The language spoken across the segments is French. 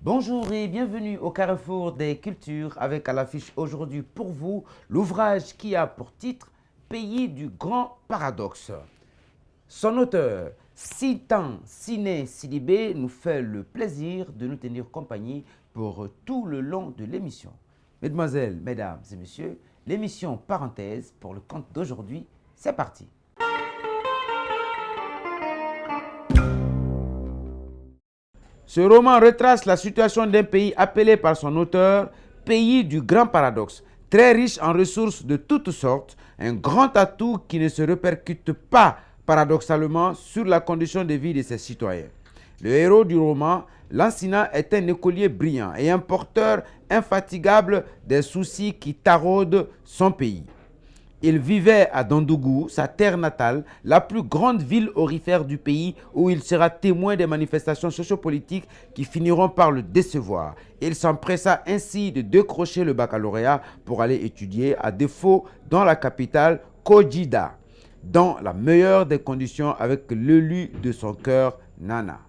Bonjour et bienvenue au Carrefour des Cultures avec à l'affiche aujourd'hui pour vous l'ouvrage qui a pour titre Pays du Grand Paradoxe. Son auteur, Sitan Siné Sidibé, nous fait le plaisir de nous tenir compagnie pour tout le long de l'émission. Mesdemoiselles, mesdames et messieurs, l'émission Parenthèse pour le conte d'aujourd'hui, c'est parti. Ce roman retrace la situation d'un pays appelé par son auteur pays du grand paradoxe, très riche en ressources de toutes sortes, un grand atout qui ne se répercute pas paradoxalement sur la condition de vie de ses citoyens. Le héros du roman, Lansina, est un écolier brillant et un porteur infatigable des soucis qui taraudent son pays. Il vivait à Dandougou, sa terre natale, la plus grande ville aurifère du pays, où il sera témoin des manifestations sociopolitiques qui finiront par le décevoir. Il s'empressa ainsi de décrocher le baccalauréat pour aller étudier, à défaut, dans la capitale, Kojida, dans la meilleure des conditions avec l'élu de son cœur, Nana.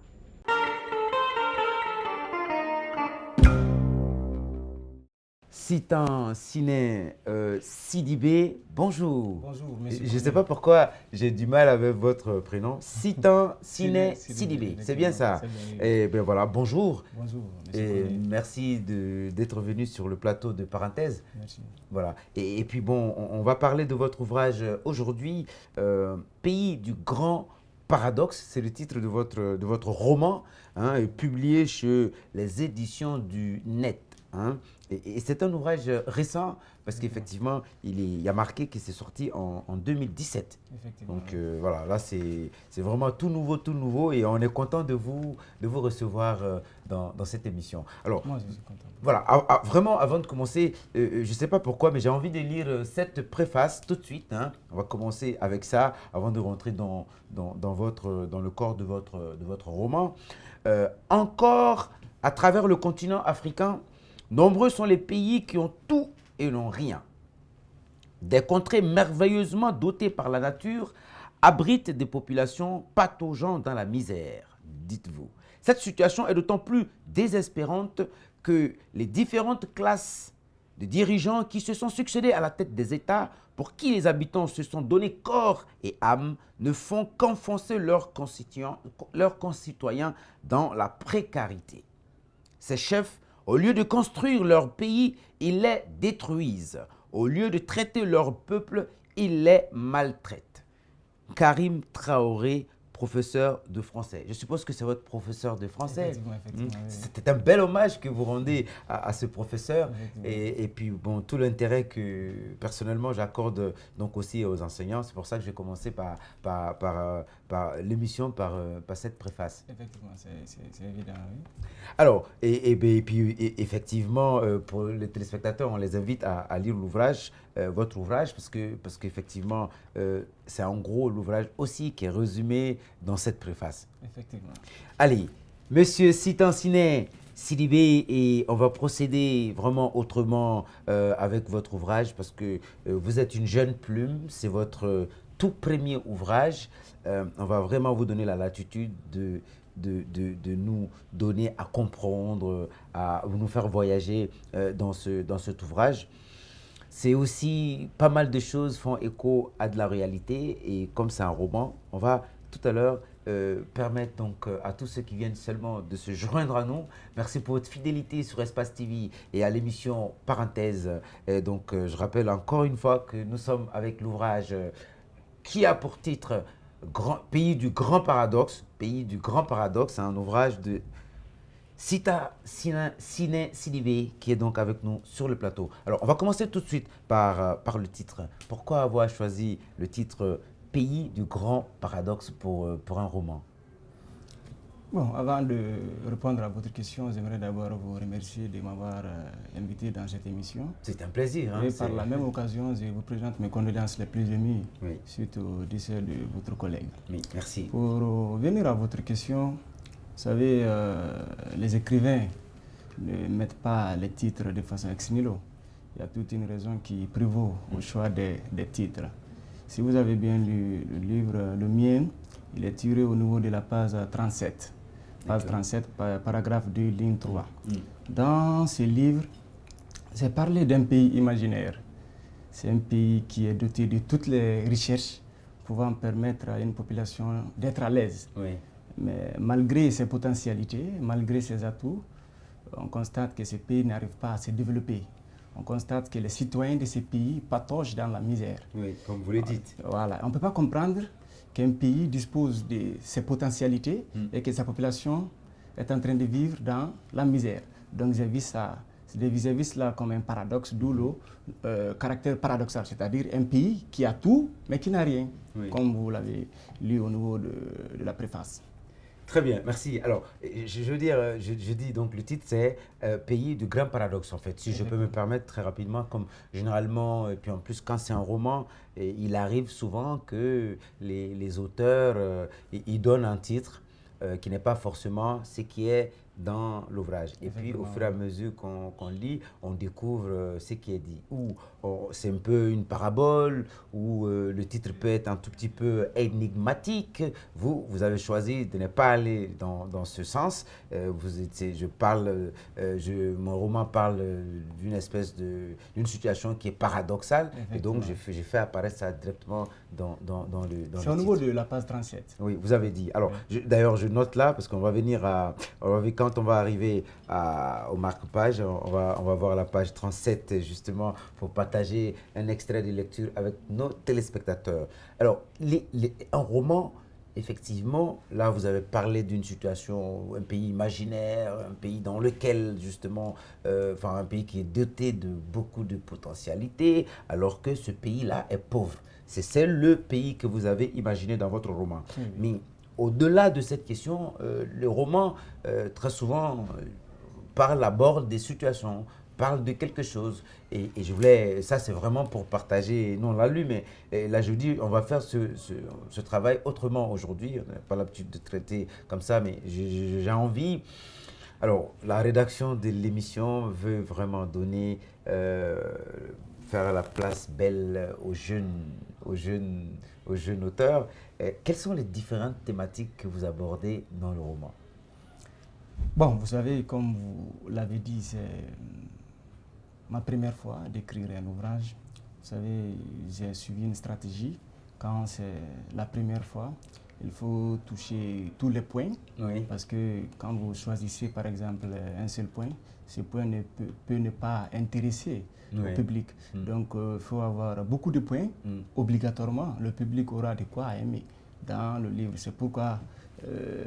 Sitan Siné Sidibé, bonjour. Bonjour, monsieur. Je ne sais pas pourquoi j'ai du mal avec votre prénom. Sitan Siné Sidibé, c'est bien ça. Et bien voilà, bonjour. Bonjour, Et monsieur. merci d'être venu sur le plateau de Parenthèse. Merci. Voilà. Et puis bon, on va parler de votre ouvrage aujourd'hui, Pays du Grand Paradoxe. C'est le titre de votre roman, hein, publié chez les éditions du Net. Hein. Et c'est un ouvrage récent parce qu'effectivement, il y a marqué qu'il s'est sorti en 2017. Effectivement. Donc voilà, là c'est vraiment tout nouveau et on est content de vous recevoir dans cette émission. Alors, Moi, je suis content. voilà, vraiment avant de commencer, je ne sais pas pourquoi, mais j'ai envie de lire cette préface tout de suite. Hein. On va commencer avec ça avant de rentrer dans le corps de votre roman. Encore, à travers le continent africain, nombreux sont les pays qui ont tout et n'ont rien. Des contrées merveilleusement dotées par la nature abritent des populations pataugeant dans la misère, dites-vous. Cette situation est d'autant plus désespérante que les différentes classes de dirigeants qui se sont succédés à la tête des États, pour qui les habitants se sont donnés corps et âme, ne font qu'enfoncer leurs concitoyens dans la précarité. Ces chefs, au lieu de construire leur pays, ils les détruisent. Au lieu de traiter leur peuple, ils les maltraitent. Karim Traoré, professeur de français. Je suppose que c'est votre professeur de français. Effectivement. Oui. C'était un bel hommage que vous rendez à ce professeur. Effectivement. Et puis, bon, tout l'intérêt que personnellement j'accorde donc aussi aux enseignants. C'est pour ça que j'ai commencé par l'émission, par cette préface. Effectivement, c'est évident, oui. Alors, et puis effectivement, pour les téléspectateurs, on les invite à lire l'ouvrage, votre ouvrage, parce qu'effectivement, c'est en gros l'ouvrage aussi qui est résumé dans cette préface. Effectivement. Allez, monsieur Sitan Siné Sidibé, et on va procéder vraiment autrement avec votre ouvrage, parce que vous êtes une jeune plume, c'est votre tout premier ouvrage. On va vraiment vous donner la latitude de nous donner à comprendre, à nous faire voyager dans cet ouvrage. C'est aussi pas mal de choses font écho à de la réalité, et comme c'est un roman, on va tout à l'heure permettre donc à tous ceux qui viennent seulement de se joindre à nous. Merci pour votre fidélité sur Espace TV et à l'émission Parenthèse. Et donc je rappelle encore une fois que nous sommes avec l'ouvrage qui a pour titre Pays du Grand Paradoxe. Pays du Grand Paradoxe, c'est un ouvrage de Sita Siné Sidibé qui est donc avec nous sur le plateau. Alors, on va commencer tout de suite par le titre. Pourquoi avoir choisi le titre Pays du Grand Paradoxe pour un roman? Bon, avant de répondre à votre question, j'aimerais d'abord vous remercier de m'avoir invité dans cette émission. C'est un plaisir. Hein, et par la même occasion, je vous présente mes condoléances les plus émues suite au décès de votre collègue. Oui, merci. Pour revenir à votre question, vous savez, les écrivains ne mettent pas les titres de façon ex nihilo. Il y a toute une raison qui prévaut au choix des titres. Si vous avez bien lu le livre, le mien, il est tiré au niveau de la page 37. page 37, paragraphe 2, ligne 3. Mm. Dans ce livre, c'est parler d'un pays imaginaire. C'est un pays qui est doté de toutes les recherches pouvant permettre à une population d'être à l'aise. Oui. Mais malgré ses potentialités, malgré ses atouts, on constate que ce pays n'arrive pas à se développer. On constate que les citoyens de ce pays pataugent dans la misère. Oui, comme vous le dites. Voilà. On ne peut pas comprendre qu'un pays dispose de ses potentialités et que sa population est en train de vivre dans la misère. Donc j'ai vu cela comme un paradoxe, d'où le caractère paradoxal, c'est-à-dire un pays qui a tout mais qui n'a rien, comme vous l'avez lu au niveau de la préface. Très bien, merci. Alors, je veux dire, je dis donc le titre c'est Pays du grand paradoxe en fait. Si je peux me permettre très rapidement, comme généralement, et puis en plus quand c'est un roman, il arrive souvent que les auteurs, ils donnent un titre qui n'est pas forcément ce qui est dans l'ouvrage. Et puis au fur et à mesure qu'on lit, on découvre ce qui est dit. Ou c'est un peu une parabole, ou le titre peut être un tout petit peu énigmatique. Vous avez choisi de ne pas aller dans ce sens. Mon roman parle d'une espèce d'une situation qui est paradoxale. Et donc j'ai fait apparaître ça directement dans le titre. C'est au niveau de la page 37. Oui, vous avez dit. Alors, d'ailleurs, je note là, parce qu'on va venir quand on va arriver au marque-page, on va voir la page 37, justement, pour partager un extrait de lecture avec nos téléspectateurs. Alors, un roman, effectivement, là, vous avez parlé d'une situation, un pays imaginaire, un pays dans lequel, justement, un pays qui est doté de beaucoup de potentialités, alors que ce pays-là est pauvre. C'est le pays que vous avez imaginé dans votre roman. Mais au-delà de cette question, le roman, très souvent, aborde des situations, parle de quelque chose. Et je voulais, ça c'est vraiment pour partager, nous on l'a lu, mais là je dis, on va faire ce travail autrement aujourd'hui. On n'a pas l'habitude de traiter comme ça, mais j'ai envie. Alors, la rédaction de l'émission veut vraiment donner, faire la place belle aux jeunes auteurs. Quelles sont les différentes thématiques que vous abordez dans le roman? Bon, vous savez, comme vous l'avez dit, c'est ma première fois d'écrire un ouvrage. Vous savez, j'ai suivi une stratégie. Quand c'est la première fois, il faut toucher tous les points. Oui. Parce que quand vous choisissez, par exemple, un seul point, ce point peut ne pas intéresser au public. Donc, il faut avoir beaucoup de points. Obligatoirement, le public aura de quoi aimer dans le livre. C'est pourquoi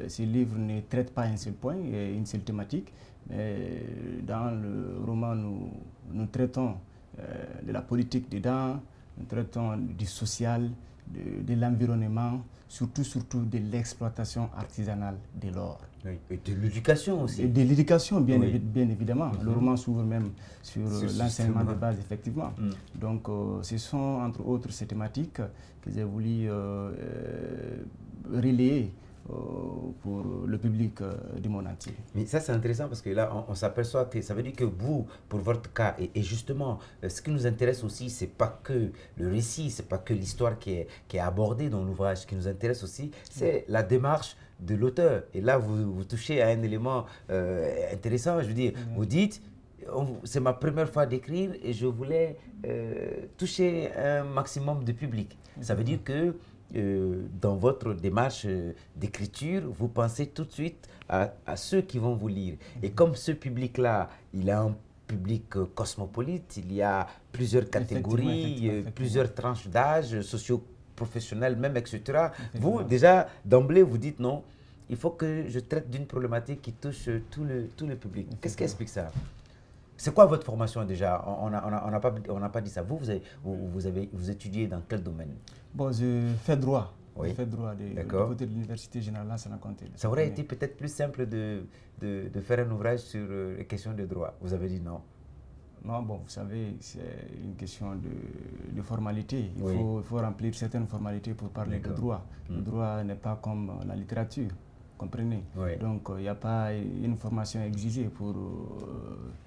ce livre ne traite pas un seul point, une seule thématique. Mais dans le roman, nous traitons de la politique dedans, nous traitons du social, de l'environnement, surtout de l'exploitation artisanale de l'or. Oui. Et de l'éducation aussi. Et de l'éducation, bien évidemment. Le roman s'ouvre même sur l'enseignement de base, effectivement. Donc, ce sont entre autres ces thématiques que j'ai voulu relayer pour le public du monde entier. Mais ça c'est intéressant parce que là on s'aperçoit que ça veut dire que vous, pour votre cas, et justement ce qui nous intéresse aussi, c'est pas que le récit, c'est pas que l'histoire qui est abordée dans l'ouvrage. Ce qui nous intéresse aussi, c'est la démarche de l'auteur. Et là vous touchez à un élément intéressant. Je veux dire, vous dites, c'est ma première fois d'écrire et je voulais toucher un maximum de public. Ça veut dire que dans votre démarche d'écriture, vous pensez tout de suite à ceux qui vont vous lire. Et comme ce public-là, il a un public cosmopolite, il y a plusieurs catégories, plusieurs tranches d'âge, socio-professionnels même, etc. Vous, déjà, d'emblée, vous dites non, il faut que je traite d'une problématique qui touche tout le public. Qu'est-ce qui explique ça? C'est quoi votre formation déjà? On n'a pas dit ça. Vous étudiez dans quel domaine? Bon, je fais droit. Oui. Je fais droit du côté de l'Université Générale Lansana Conté. Ça aurait été peut-être plus simple de faire un ouvrage sur les questions de droit. Vous avez dit non. Non, bon, vous savez, c'est une question de formalité. Il faut remplir certaines formalités pour parler de droit. Le droit n'est pas comme la littérature. comprenez? Oui. Donc, il n'y a pas une formation exigée pour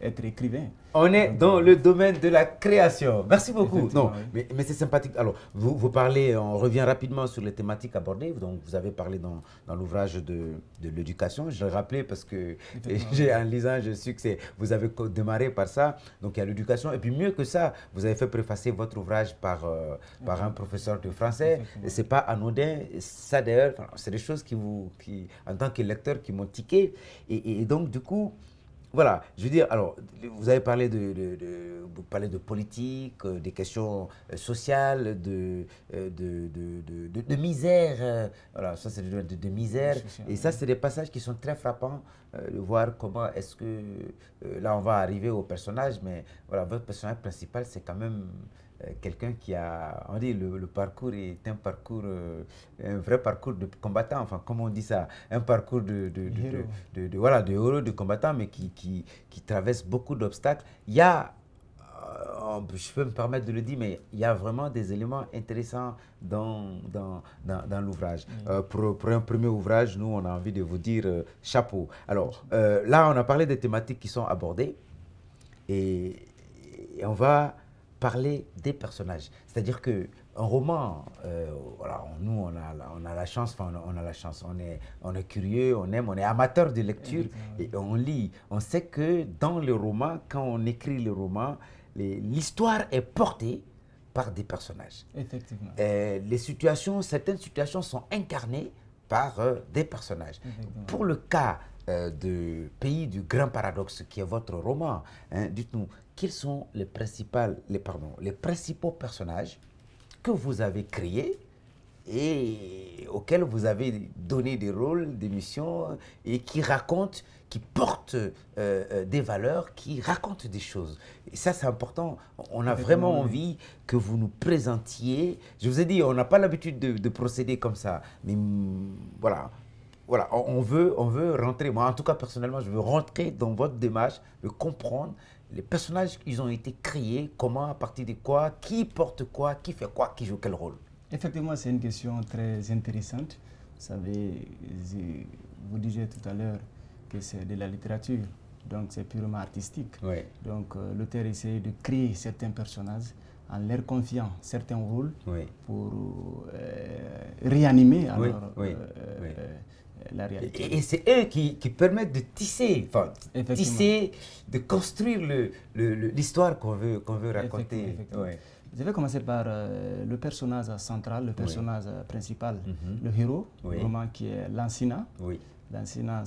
être écrivain. On est Donc, dans le domaine de la création. Merci beaucoup. Non, oui. mais c'est sympathique. Alors, vous parlez, on revient rapidement sur les thématiques abordées. Donc, vous avez parlé dans l'ouvrage de l'éducation. Je l'ai rappelé parce que en lisant, je suis que vous avez démarré par ça. Donc, il y a l'éducation. Et puis, mieux que ça, vous avez fait préfacer votre ouvrage par un professeur de français. Ce n'est pas anodin. Ça, d'ailleurs, c'est des choses qui, en tant que lecteur, qui m'ont tiqué. Et donc, du coup, voilà, je veux dire, alors, vous avez parlé vous parlez de politique, des questions sociales, de misère. Voilà, ça c'est de misère. Et ça, c'est des passages qui sont très frappants, de voir comment est-ce que, là on va arriver au personnage, mais voilà, votre personnage principal, c'est quand même quelqu'un qui a, on dit, le parcours est un parcours, un vrai parcours de combattant, enfin, comment on dit ça, un parcours voilà, de héros, de combattant, mais qui traverse beaucoup d'obstacles. Il y a, je peux me permettre de le dire, mais il y a vraiment des éléments intéressants dans l'ouvrage. Pour un premier ouvrage, nous, on a envie de vous dire chapeau. Alors, là, on a parlé des thématiques qui sont abordées et on va parler des personnages. C'est-à-dire que un roman, voilà, nous on a la chance, enfin on a la chance, on est curieux, on aime, on est amateur de lecture et on lit. On sait que dans le roman, quand on écrit le roman, l'histoire est portée par des personnages. Effectivement. Certaines situations sont incarnées par des personnages. Pour le cas de Pays du Grand Paradoxe, qui est votre roman, hein, dites-nous, quels sont les principaux personnages que vous avez créés et auxquels vous avez donné des rôles, des missions et qui racontent, qui portent des valeurs, qui racontent des choses. Et ça, c'est important. On a vraiment envie que vous nous présentiez. Je vous ai dit, on n'a pas l'habitude de procéder comme ça. Mais voilà. Voilà, on veut rentrer. Moi, en tout cas, personnellement, je veux rentrer dans votre démarche, de comprendre les personnages, ils ont été créés, comment, à partir de quoi, qui porte quoi, qui fait quoi, qui joue quel rôle. Effectivement, c'est une question très intéressante. Vous savez, vous disiez tout à l'heure que c'est de la littérature, donc c'est purement artistique. Oui. Donc l'auteur essaie de créer certains personnages en leur confiant certains rôles pour réanimer alors, la réalité. Et c'est eux qui permettent de tisser, de construire l'histoire qu'on veut raconter. Effectivement. Je vais commencer par le personnage central, le personnage principal, le héros, vraiment qui est Lansina. Lansina,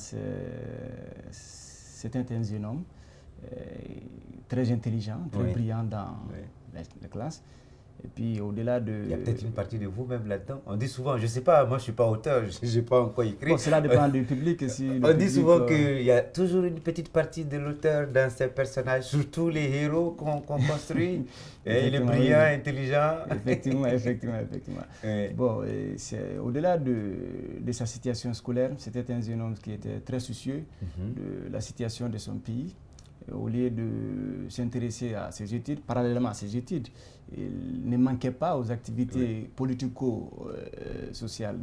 c'est un jeune homme très intelligent, très brillant dans les classes. Et puis au-delà de... Il y a peut-être une partie de vous-même là-dedans. On dit souvent, je ne sais pas, moi je ne suis pas auteur, je n'ai pas encore écrit. Bon, cela dépend du public. On dit souvent qu'il y a toujours une petite partie de l'auteur dans ces personnages, surtout les héros qu'on construit. Il est brillant, intelligent. Effectivement. Bon, au-delà de sa situation scolaire, c'était un jeune homme qui était très soucieux de la situation de son pays. Au lieu de s'intéresser à ses études, parallèlement à ses études, il ne manquait pas aux activités politico-sociales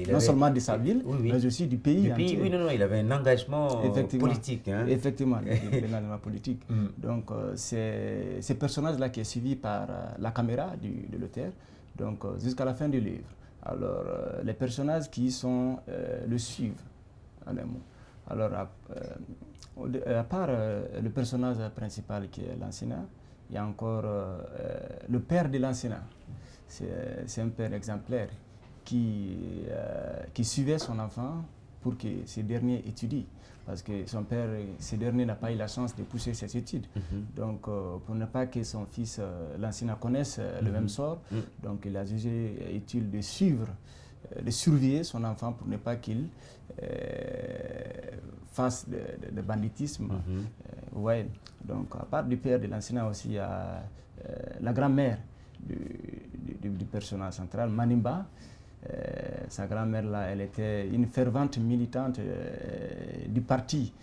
non seulement de sa ville, mais aussi du pays entier. Il avait un engagement politique. Hein. Effectivement, un engagement politique. Donc, c'est ce personnage-là qui est suivi par la caméra de l'auteur, donc jusqu'à la fin du livre. Alors, les personnages qui le suivent, en un mot. Alors, à part le personnage principal qui est Lansina, il y a encore le père de Lansina. C'est un père exemplaire qui suivait son enfant pour que ce dernier étudie. Parce que ce dernier n'a pas eu la chance de pousser ses études. Donc, pour ne pas que son fils Lansina connaisse le même sort, donc il a jugé utile de surveiller son enfant pour ne pas qu'il fasse de banditisme. Donc, à part du père de Lansina aussi, il y a la grand-mère du personnage central, Manimba. Sa grand-mère, là, elle était une fervente militante du parti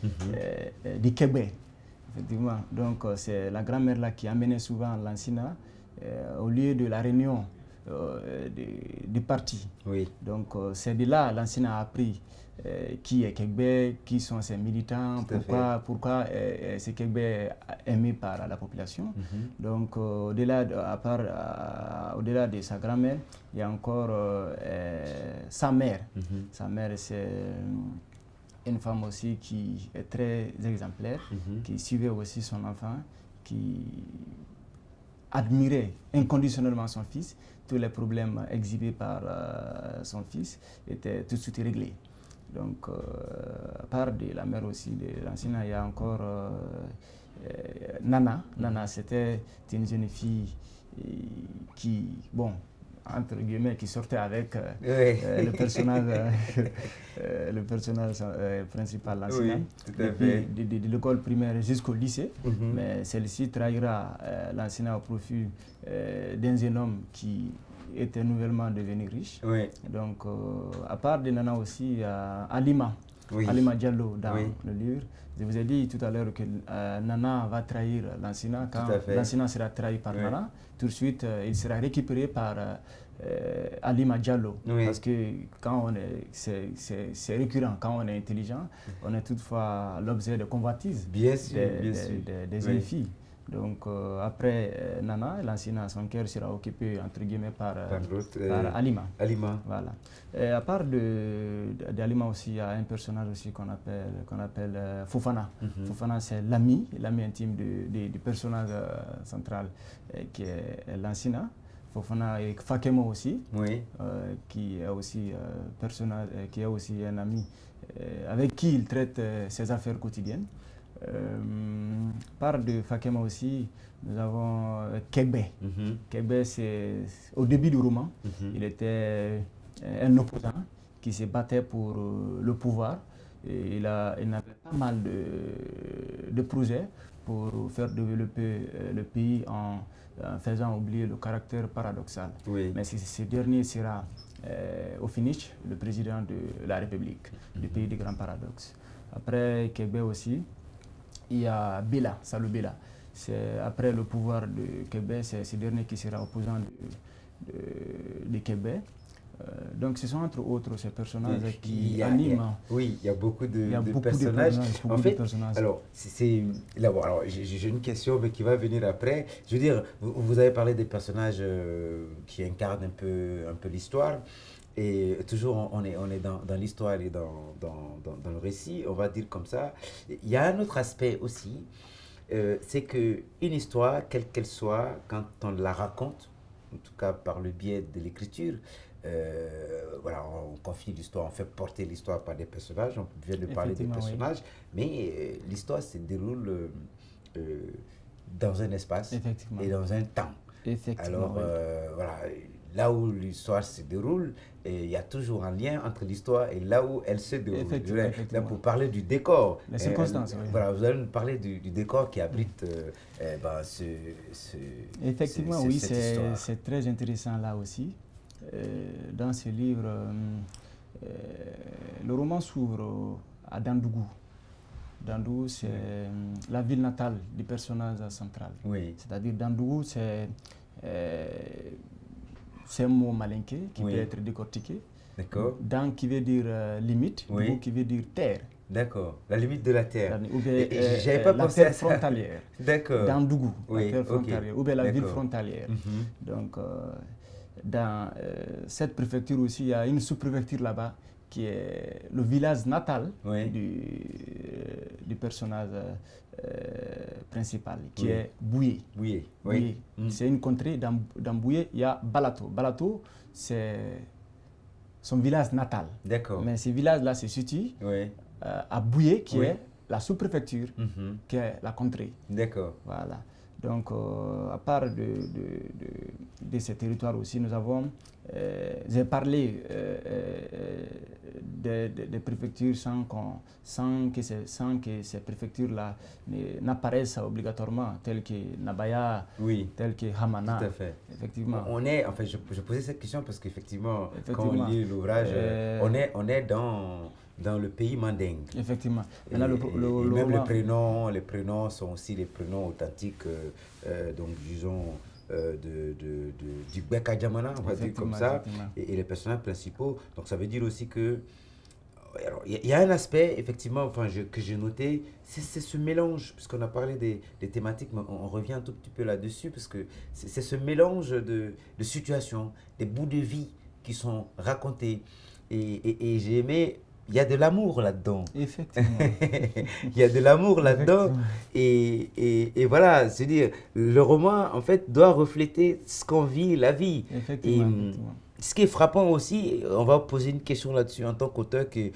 du Québec. Effectivement. Donc, c'est la grand-mère là qui amenait souvent Lansina au lieu de la réunion du parti. Oui. Donc c'est de là Lansina a appris qui est Kegbe, qui sont ses militants, pourquoi c'est Kegbe aimé par la population. Donc au-delà de sa grand-mère, il y a encore sa mère. Sa mère, c'est une femme aussi qui est très exemplaire, qui suivait aussi son enfant, qui admirait inconditionnellement son fils. Tous les problèmes exhibés par son fils étaient tout de suite réglés. Donc, à part de la mère aussi de Lansina, il y a encore Nana. Nana, c'était une jeune fille qui, bon, entre guillemets, qui sortait avec le personnage principal, Lansina, depuis de l'école primaire jusqu'au lycée. Mais celle-ci trahira Lansina au profit d'un jeune homme qui était nouvellement devenu riche. Donc, à part de Nana aussi, il y a Alima. Alima Diallo dans le livre. Je vous ai dit tout à l'heure que Nana va trahir Lansina. Quand Lansina sera trahi par Nana, tout de suite, il sera récupéré par Alima Diallo. Parce que quand on est, c'est récurrent, quand on est intelligent, on est toutefois l'objet de convoitises des jeunes filles. Donc après Nana, Lansina, son cœur sera occupé entre guillemets par Alima. Voilà. Et à part d'Alima aussi, il y a un personnage aussi qu'on appelle Fofana. Fofana, c'est l'ami intime du personnage central qui est Lansina. Fofana et Fakemo aussi, qui est aussi personnage, qui est aussi un ami avec qui il traite ses affaires quotidiennes. Par de Fakema aussi, nous avons Kegbe. Kegbe, c'est au début du roman, il était un opposant qui se battait pour le pouvoir. Et il avait pas mal de projets pour faire développer le pays en faisant oublier le caractère paradoxal. Mais ce dernier sera au finish le président de la République, du pays des grands paradoxes. Après Kegbe aussi, il y a Bela, Salou Bela. C'est après le pouvoir de Kegbe, c'est ce dernier qui sera opposant de Kegbe. Donc ce sont entre autres ces personnages qui animent. Oui, il y a beaucoup de personnages. En fait, alors, alors j'ai une question mais qui va venir après. Je veux dire, vous avez parlé des personnages qui incarnent un peu l'histoire. Et toujours, on est dans l'histoire et dans le récit, on va dire comme ça. Il y a un autre aspect aussi, c'est qu'une histoire, quelle qu'elle soit, quand on la raconte, en tout cas par le biais de l'écriture, voilà, on confie l'histoire, on fait porter l'histoire par des personnages, on vient de parler des personnages, mais l'histoire se déroule dans un espace et dans un temps. Alors, voilà, là où l'histoire se déroule, il y a toujours un lien entre l'histoire et là où elle se déroule. Là, pour parler du décor, les circonstances, voilà, vous allez nous parler du décor qui abrite effectivement, oui, c'est très intéressant là aussi. Dans ce livre, le roman s'ouvre à Dandougou. Dandougou, c'est la ville natale du personnage central. C'est-à-dire Dandougou, c'est un mot malinké qui peut être décortiqué. D'accord. Dan qui veut dire limite, Dougou qui veut dire terre. D'accord, la limite de la terre. J'avais pas pensé à ça. Frontalière. D'accord. Dans Dougou, la terre frontalière, ou bien la ville frontalière. Donc, dans cette préfecture aussi, il y a une sous-préfecture là-bas qui est le village natal du personnage principal, qui est Bouye. Bouye. C'est une contrée, dans Bouye, il y a Balato. Balato, c'est son village natal. D'accord. Mais ce village-là se situe à Bouye, qui est la sous-préfecture, qui est la contrée. D'accord. Voilà. Donc, à part de ces territoires aussi, nous avons, j'ai parlé des préfectures sans que ces préfectures-là n'apparaissent obligatoirement, telles que Nabaya, telles que Hamana. Tout à fait. Effectivement. Je posais cette question parce qu'effectivement, quand on lit l'ouvrage, on est dans le pays mandingue. Effectivement. Même les prénoms sont aussi les prénoms authentiques, donc disons du Beka Djamana, on va dire comme ça, Effectivement. et les personnages principaux. Donc ça veut dire aussi que alors, il y a un aspect, effectivement, enfin, que j'ai noté, c'est ce mélange, puisqu'on a parlé des thématiques, mais on revient un tout petit peu là-dessus, parce que c'est ce mélange de situations, des bouts de vie qui sont racontés. Et j'ai aimé, il y a de l'amour là-dedans. Effectivement. Il y a de l'amour là-dedans. Effectivement. Et voilà, c'est-à-dire, le roman, en fait, doit refléter ce qu'on vit, la vie. Et Effectivement, effectivement. ce qui est frappant aussi, on va poser une question là-dessus en tant qu'auteur, que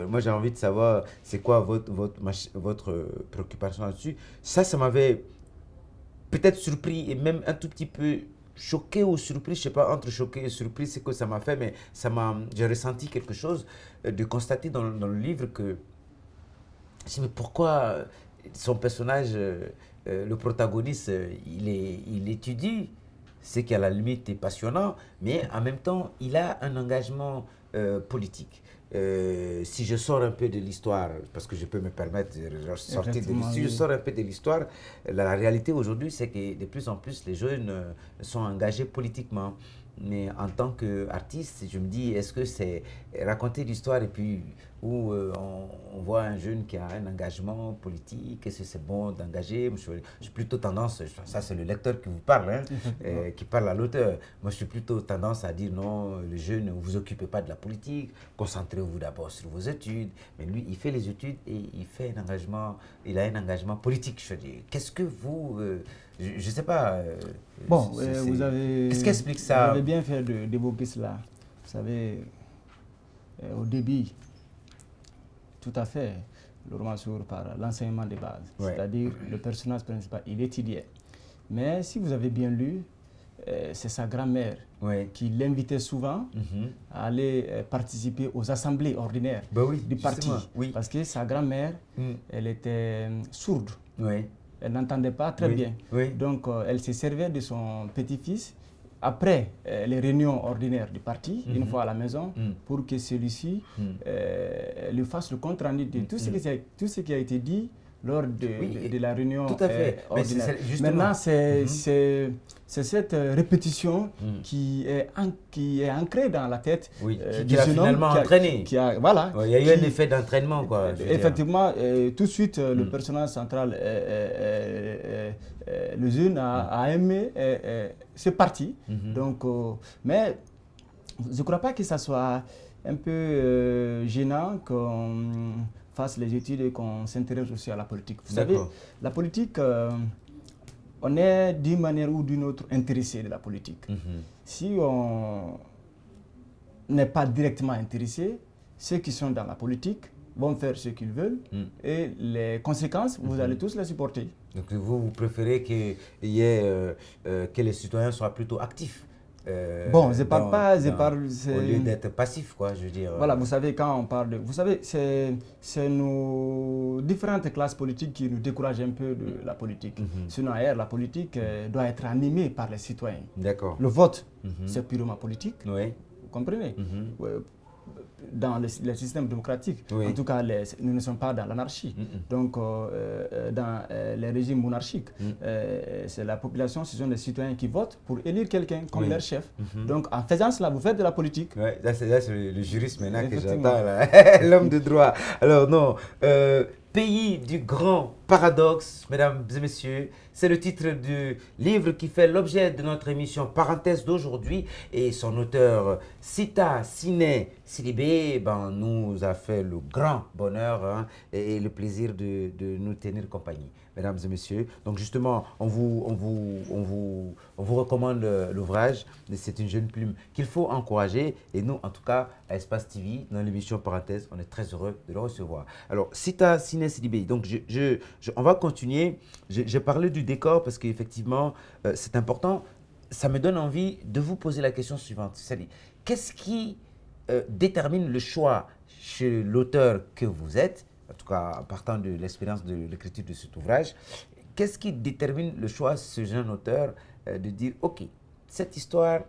moi j'ai envie de savoir c'est quoi votre préoccupation là-dessus. Ça m'avait peut-être surpris et même un tout petit peu choqué ou surpris, je sais pas, entre choqué et surpris, c'est que ça m'a fait, mais j'ai ressenti quelque chose de constater dans le livre que, je me dis, mais pourquoi son personnage, le protagoniste, il étudie ce qui à la limite est passionnant, mais en même temps, il a un engagement politique. Si je sors un peu de l'histoire, parce que je peux me permettre de sortir de Effectivement, l'histoire, si je oui. sors un peu de l'histoire, la réalité aujourd'hui, c'est que de plus en plus, les jeunes sont engagés politiquement. Mais en tant qu'artiste, je me dis, est-ce que c'est raconter l'histoire et puis où on voit un jeune qui a un engagement politique, est-ce que c'est bon d'engager? Moi, je suis plutôt tendance, ça c'est le lecteur qui vous parle, hein, Effectivement. qui parle à l'auteur. Moi je suis plutôt tendance à dire non, les jeunes, ne vous occupez pas de la politique, concentrez-vous d'abord sur vos études. Mais lui, il fait les études et il fait un engagement, il a un engagement politique. Je dis, qu'est-ce que vous, je ne sais pas, Bon, qu'est-ce qui explique vous avez ça? bien fait d'évoquer cela. Vous savez, au début, tout à fait, le roman s'ouvre par l'enseignement des bases. Ouais. C'est-à-dire, le personnage principal, il étudiait. Mais si vous avez bien lu, c'est sa grand-mère Ouais. qui l'invitait souvent Mhm. à aller participer aux assemblées ordinaires Ben oui, du parti. justement, oui. Parce que sa grand-mère, Mm. elle était sourde. Oui. Elle n'entendait pas très Oui, bien. oui. Donc, elle se servait de son petit-fils après les réunions ordinaires du parti, une fois à la maison, pour que celui-ci lui fasse le compte-rendu de tout ce qui a été dit lors de la réunion tout à fait. Mais ordinaire. justement. Maintenant, c'est cette répétition qui est ancrée dans la tête Oui, du qui l'a jeune homme finalement entraîné. Voilà. Ouais, il y a eu un effet d'entraînement, quoi. Je veux dire. Effectivement, tout de suite, le personnage central, le jeune, a aimé ce parti. Donc, mais je ne crois pas que ça soit un peu gênant qu'on fasse les études et qu'on s'intéresse aussi à la politique. Vous savez, la politique, on est d'une manière ou d'une autre intéressé de la politique. Si on n'est pas directement intéressé, ceux qui sont dans la politique vont faire ce qu'ils veulent et les conséquences, vous allez tous les supporter. Donc vous préférez que les citoyens soient plutôt actifs. Bon, je parle pas, au lieu d'être passifs, quoi, je veux dire. Voilà, vous savez, quand on parle de... Vous savez, c'est nos différentes classes politiques qui nous découragent un peu de la politique. Sinon, ailleurs, la politique doit être animée par les citoyens. D'accord. Le vote, c'est purement politique. Oui. Vous comprenez? Dans les systèmes démocratiques, Oui. en tout cas, nous ne sommes pas dans l'anarchie. Donc, dans les régimes monarchiques, c'est la population, ce sont les citoyens qui votent pour élire quelqu'un comme leur chef. Donc, en faisant cela, vous faites de la politique. Ouais, là, c'est le juriste maintenant que Effectivement. j'entends, l'homme de droit. Alors, non, pays du grand paradoxe, mesdames et messieurs, c'est le titre du livre qui fait l'objet de notre émission Parenthèse d'aujourd'hui. Et son auteur, Sita Sine Sidibé, nous a fait le grand bonheur et le plaisir de nous tenir compagnie. Mesdames et messieurs, donc justement, on vous recommande l'ouvrage. C'est une jeune plume qu'il faut encourager. Et nous, en tout cas, à Espace TV, dans l'émission Parenthèse, on est très heureux de le recevoir. Alors, Sita Sine Sidibé, donc on va continuer. J'ai parlé du décor parce qu'effectivement, c'est important. Ça me donne envie de vous poser la question suivante. C'est-à-dire, qu'est-ce qui détermine le choix chez l'auteur que vous êtes, en tout cas en partant de l'expérience de l'écriture de cet ouvrage, qu'est-ce qui détermine le choix de ce jeune auteur de dire, OK, cette histoire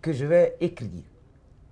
que je vais écrire,